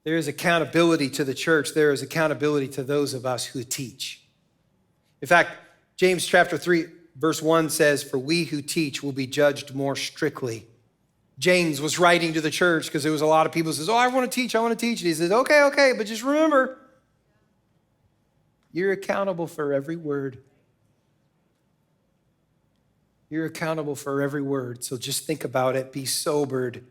There is accountability to the church. There is accountability to those of us who teach. In fact, James chapter 3, verse 1 says, "For we who teach will be judged more strictly." James was writing to the church because there was a lot of people who says, "Oh, I want to teach, I want to teach." And he says, okay, but just remember, you're accountable for every word. You're accountable for every word. So just think about it. Be sobered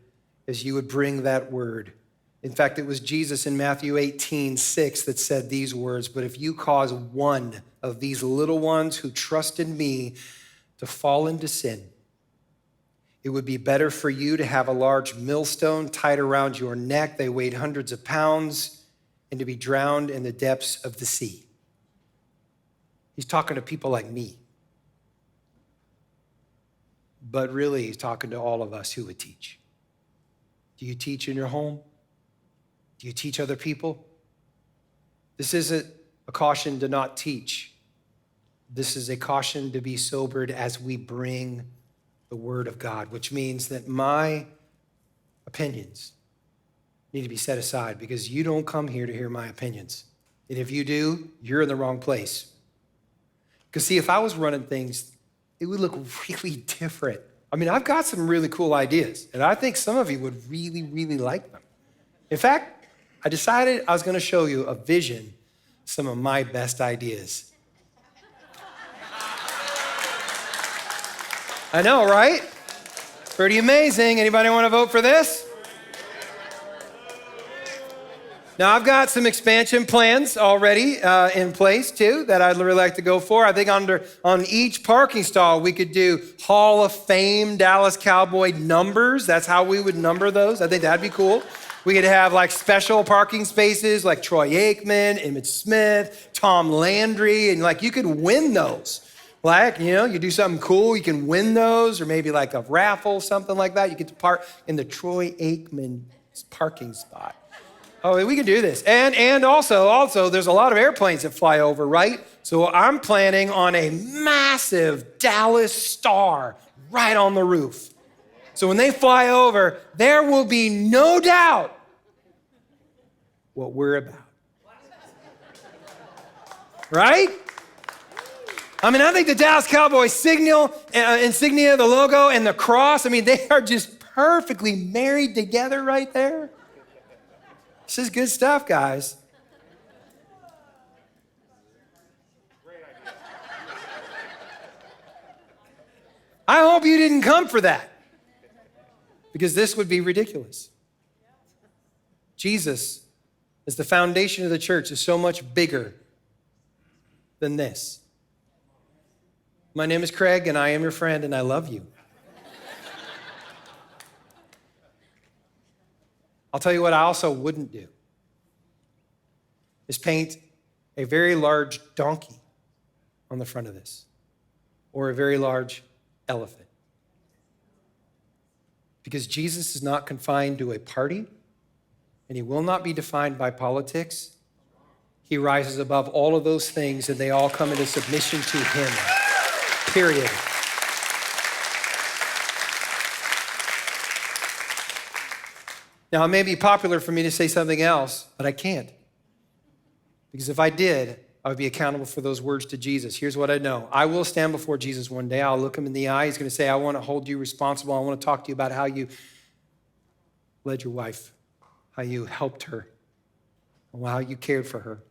as you would bring that word. In fact, it was Jesus in Matthew 18:6 that said these words, "But if you cause one of these little ones who trust in me to fall into sin, it would be better for you to have a large millstone tied around your neck. They weighed hundreds of pounds, and to be drowned in the depths of the sea." He's talking to people like me. But really, he's talking to all of us who would teach. Do you teach in your home? Do you teach other people? This isn't a caution to not teach. This is a caution to be sobered as we bring the word of God, which means that my opinions need to be set aside because you don't come here to hear my opinions. And if you do, you're in the wrong place. Because see, if I was running things, it would look really different. I mean, I've got some really cool ideas, and I think some of you would really, really like them. In fact, I decided I was going to show you a vision, some of my best ideas. I know, right? Pretty amazing. Anybody want to vote for this? Now, I've got some expansion plans already in place, too, that I'd really like to go for. I think on each parking stall, we could do Hall of Fame Dallas Cowboy numbers. That's how we would number those. I think that'd be cool. We could have like special parking spaces like Troy Aikman, Emmitt Smith, Tom Landry, and like you could win those. Like, you do something cool, you can win those, or maybe like a raffle, something like that. You get to park in the Troy Aikman parking spot. Oh, we can do this. And also, there's a lot of airplanes that fly over, right? So I'm planning on a massive Dallas Star right on the roof. So when they fly over, there will be no doubt what we're about. Right? I mean, I think the Dallas Cowboys insignia, the logo, and the cross, I mean, they are just perfectly married together right there. This is good stuff, guys. I hope you didn't come for that, because this would be ridiculous. Jesus, as the foundation of the church, is so much bigger than this. My name is Craig, and I am your friend, and I love you. I'll tell you what I also wouldn't do is paint a very large donkey on the front of this or a very large elephant. Because Jesus is not confined to a party, and he will not be defined by politics. He rises above all of those things, and they all come into submission to him, period. Now, it may be popular for me to say something else, but I can't. Because if I did, I would be accountable for those words to Jesus. Here's what I know. I will stand before Jesus one day. I'll look him in the eye. He's going to say, I want to hold you responsible. I want to talk to you about how you led your wife, how you helped her, how you cared for her,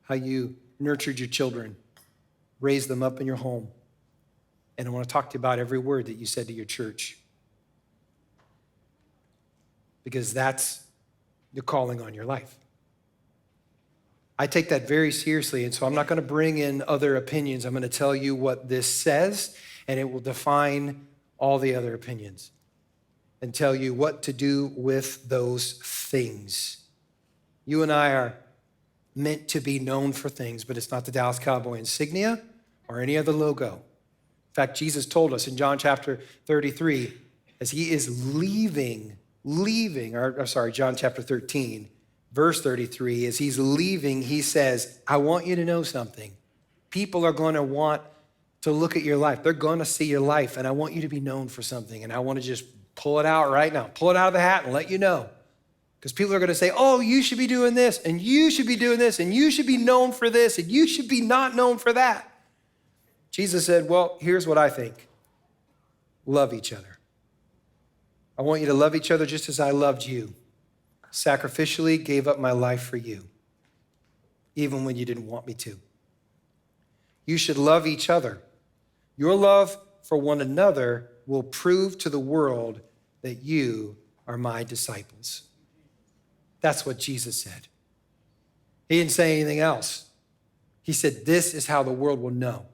how you nurtured your children, raised them up in your home. And I want to talk to you about every word that you said to your church. Because that's the calling on your life. I take that very seriously, and so I'm not going to bring in other opinions. I'm going to tell you what this says, and it will define all the other opinions and tell you what to do with those things. You and I are meant to be known for things, but it's not the Dallas Cowboy insignia or any other logo. In fact, Jesus told us in John chapter 33, as he is John chapter 13, verse 33, as he's leaving, he says, I want you to know something. People are going to want to look at your life. They're going to see your life, and I want you to be known for something, and I want to just pull it out right now, pull it out of the hat and let you know Because people are going to say, oh, you should be doing this, and you should be doing this, and you should be known for this, and you should be not known for that. Jesus said, well, here's what I think. Love each other. I want you to love each other just as I loved you. Sacrificially gave up my life for you, even when you didn't want me to. You should love each other. Your love for one another will prove to the world that you are my disciples. That's what Jesus said. He didn't say anything else. He said, this is how the world will know